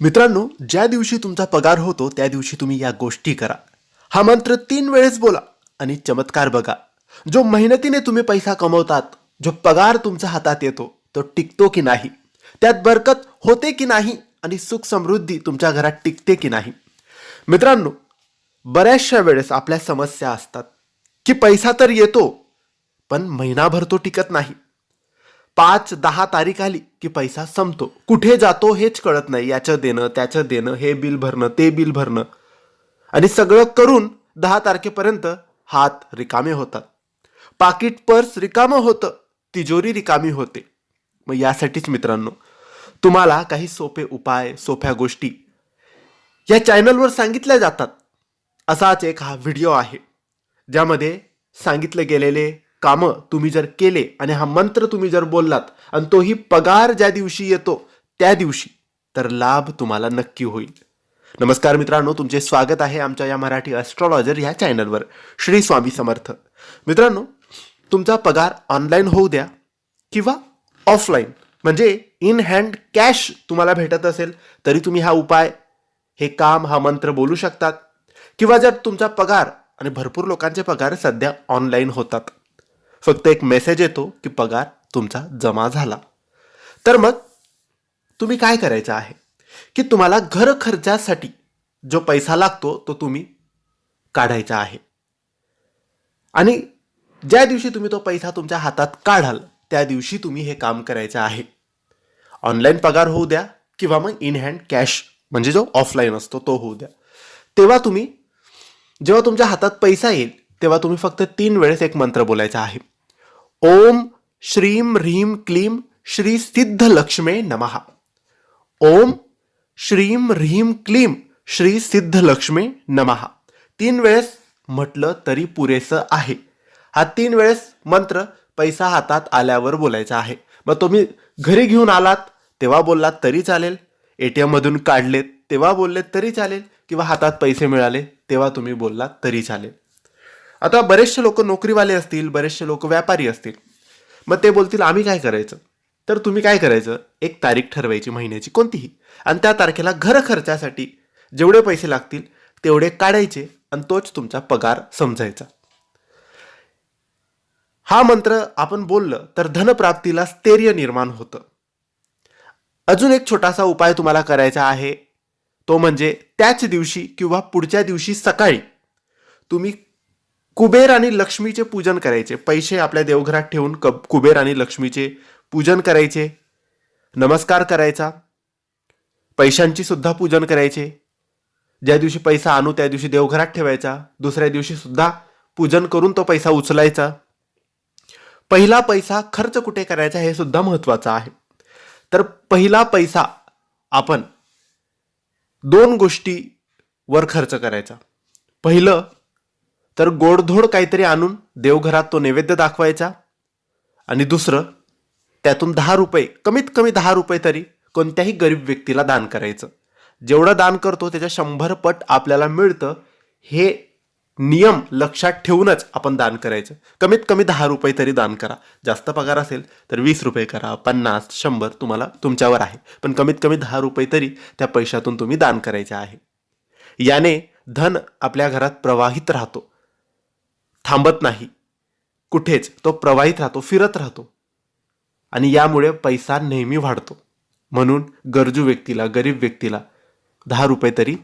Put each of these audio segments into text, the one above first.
मित्रांनो, ज्या दिवशी तुमचा पगार होतो त्या दिवशी तुम्ही या गोष्टी करा. हा मंत्र 3 वेळेस बोला आणि चमत्कार बघा. जो मेहनतीने तुम्ही पैसा कमवतात, जो पगार तुमच्या हातात येतो, तो टिकतो की नाही, त्यात बरकत होते की नाही आणि सुख समृद्धी तुमच्या घरात टिकते की नाही. मित्रांनो, बऱ्याचशा वेळेस आपल्या समस्या असतात की पैसा तर येतो पण महिनाभर तो टिकत नाही. 5-10 तारीख आली की पैसा संपतो. कुठे जातो हेच कळत नाही. याचं देणं, त्याचं देणं, हे बिल भरणं, ते बिल भरणं आणि सगळं करून 10 तारखेपर्यंत हात रिकामे होतात. पाकिट पर्स रिकामं होतं, तिजोरी रिकामी होते. मग यासाठीच मित्रांनो, तुम्हाला काही सोपे उपाय, सोप्या गोष्टी या चॅनलवर सांगितल्या जातात. असाच एक हा व्हिडिओ आहे ज्यामध्ये सांगितले गेलेले कामं तुम्ही जर केले आणि हा मंत्र तुम्ही जर बोललात आणि तोही पगार ज्या दिवशी येतो त्या दिवशी, तर लाभ तुम्हाला नक्की होईल. नमस्कार मित्रांनो, तुमचे स्वागत आहे आमच्या या मराठी ॲस्ट्रॉलॉजर ह्या चॅनलवर. श्री स्वामी समर्थ. मित्रांनो, तुमचा पगार ऑनलाईन होऊ द्या किंवा ऑफलाईन, म्हणजे इन हँड कॅश तुम्हाला भेटत असेल तरी तुम्ही हा उपाय, हे काम, हा मंत्र बोलू शकतात. किंवा जर तुमचा पगार, आणि भरपूर लोकांचे पगार सध्या ऑनलाईन होतात, फक्त एक मेसेज येतो की पगार तुमचा जमा झाला, तर मग तुम्ही काय करायचं आहे की तुम्हाला घर खर्चासाठी जो पैसा लागतो तो तुम्ही काढायचा आहे. आणि ज्या दिवशी तुम्ही तो पैसा तुमच्या हातात काढाल त्या दिवशी तुम्ही हे काम करायचं आहे. ऑनलाईन पगार होऊ द्या किंवा मग इन हँड कॅश, म्हणजे जो ऑफलाईन असतो तो होऊ द्या. तेव्हा तुम्ही, जेव्हा तुमच्या हातात पैसा येईल तेव्हा तुम्ही फक्त 3 वेळेस एक मंत्र बोलायचा आहे. ओम श्रीम ह्रीम क्लीम श्री सिद्ध लक्ष्मे नमः. ओम श्रीम ह्रीम क्लीम श्री सिद्ध लक्ष्मे नमः. 3 वेळेस म्हटलं तरी पुरेसं आहे. हा 3 वेळेस मंत्र पैसा हातात आल्यावर बोलायचा आहे. मग तुम्ही घरी घेऊन आलात तेव्हा बोललात तरी चालेल, ATM मधून काढलेत तेव्हा बोललेत तरी चालेल, किंवा हातात पैसे मिळाले तेव्हा तुम्ही बोललात तरी चालेल. आता बरेचसे लोक नोकरीवाले असतील, बरेचसे लोक व्यापारी असतील. मग ते बोलतील आम्ही काय करायचं, तर तुम्ही काय करायचं, एक तारीख ठरवायची महिन्याची कोणतीही, आणि त्या तारखेला घर खर्चासाठी जेवढे पैसे लागतील तेवढे काढायचे आणि तोच तुमचा पगार समजायचा. हा मंत्र आपण बोललं तर धनप्राप्तीला स्थैर्य निर्माण होतं. अजून एक छोटासा उपाय तुम्हाला करायचा आहे, तो म्हणजे त्याच दिवशी किंवा पुढच्या दिवशी सकाळी तुम्ही कुबेर आणि लक्ष्मीचे पूजन करायचे. पैसे आपल्या देवघरात ठेवून कुबेर आणि लक्ष्मीचे पूजन करायचे, नमस्कार करायचा, पैशांची सुद्धा पूजन करायचे. ज्या दिवशी पैसा आणू त्या दिवशी देवघरात ठेवायचा, दुसऱ्या दिवशी सुद्धा पूजन करून तो पैसा उचलायचा. पहिला पैसा खर्च कुठे करायचा हे सुद्धा महत्वाचं आहे. तर पहिला पैसा आपण 2 गोष्टीवर खर्च करायचा. पहिलं तर गोडधोड काहीतरी आणून देवघरात तो नैवेद्य दाखवायचा, आणि दुसरं त्यातून 10 रुपये, कमीत कमी 10 रुपये तरी कोणत्याही गरीब व्यक्तीला दान करायचं. जेवढं दान करतो त्याच्या 100 पट आपल्याला मिळतं, हे नियम लक्षात ठेवूनच आपण दान करायचं. कमीत कमी 10 रुपये तरी दान करा. जास्त पगार असेल तर 20 रुपये करा, 50, 100 तुम्हाला, तुमच्यावर आहे, पण कमीत कमी 10 रुपये तरी त्या पैशातून तुम्ही दान करायचे आहे. याने धन आपल्या घरात प्रवाहित राहतो, थांबत नाही कुठेच, तो प्रवाहित राहतो, फिरत राहतो, आणि यामुळे पैसा नेहमी वाढतो. म्हणून गरजू व्यक्तीला, गरीब व्यक्तीला 10 रुपये तरी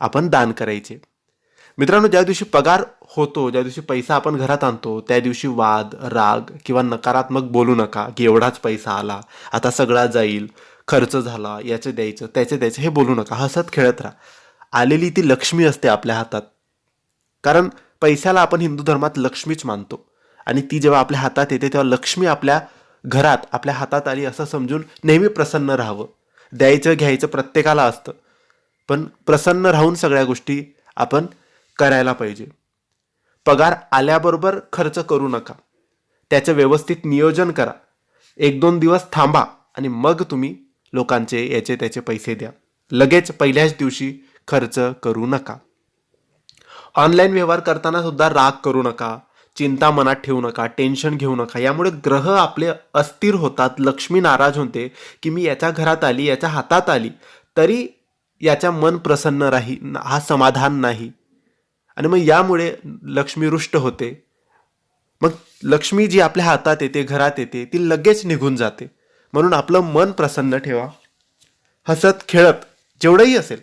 आपण दान करायचे. मित्रांनो, ज्या दिवशी पगार होतो, ज्या दिवशी पैसा आपण घरात आणतो, त्या दिवशी वाद, राग किंवा नकारात्मक बोलू नका की एवढाच पैसा आला, आता सगळा जाईल, खर्च झाला, याचे द्यायचं, त्याचे द्यायचं, हे बोलू नका. हसत खेळत राहा. आलेली ती लक्ष्मी असते आपल्या हातात, कारण पैशाला आपण हिंदू धर्मात लक्ष्मीच मानतो, आणि ती जेव्हा आपल्या हातात येते तेव्हा लक्ष्मी आपल्या घरात, आपल्या हातात आली असं समजून नेहमी प्रसन्न राहावं. द्यायचं घ्यायचं प्रत्येकाला असतं, पण प्रसन्न राहून सगळ्या गोष्टी आपण करायला पाहिजे. पगार आल्याबरोबर खर्च करू नका, त्याचं व्यवस्थित नियोजन करा. 1-2 दिवस थांबा आणि मग तुम्ही लोकांचे याचे त्याचे पैसे द्या. लगेच पहिल्याच दिवशी खर्च करू नका. ऑनलाईन व्यवहार करताना सुद्धा राग करू नका, चिंता मनात ठेवू नका, टेन्शन घेऊ नका. यामुळे ग्रह आपले अस्थिर होतात, लक्ष्मी नाराज होते की मी याच्या घरात आली, याच्या हातात आली, तरी याच्या मन प्रसन्न राही, हा समाधान नाही. आणि मग यामुळे लक्ष्मी रुष्ट होते. मग लक्ष्मी जी आपल्या हातात येते, घरात येते, ती लगेच निघून जाते. म्हणून आपलं मन प्रसन्न ठेवा. हसत खेळत जेवढंही असेल,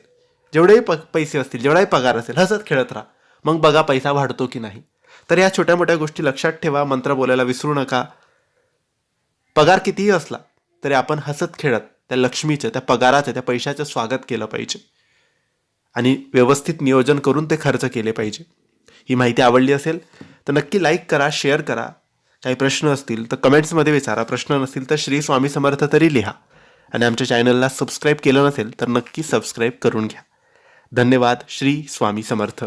जेवढेही पैसे असतील, जेवढाही पगार असेल, हसत खेळत राहा. मग बघा पैसा वाढतो की नाही. तर या छोट्या मोठ्या गोष्टी लक्षात ठेवा. मंत्र बोलायला विसरू नका. पगार कितीही असला तरी आपण हसत खेळत त्या लक्ष्मीचं, त्या पगाराचं, त्या पैशाचं स्वागत केलं पाहिजे आणि व्यवस्थित नियोजन करून ते खर्च केले पाहिजे. ही माहिती आवडली असेल तर नक्की लाईक करा, शेअर करा. काही प्रश्न असतील तर कमेंट्समध्ये विचारा. प्रश्न नसतील तर श्री स्वामी समर्थ तरी लिहा. आणि आमच्या चॅनलला सबस्क्राईब केलं नसेल तर नक्की सबस्क्राईब करून घ्या. धन्यवाद. श्री स्वामी समर्थ.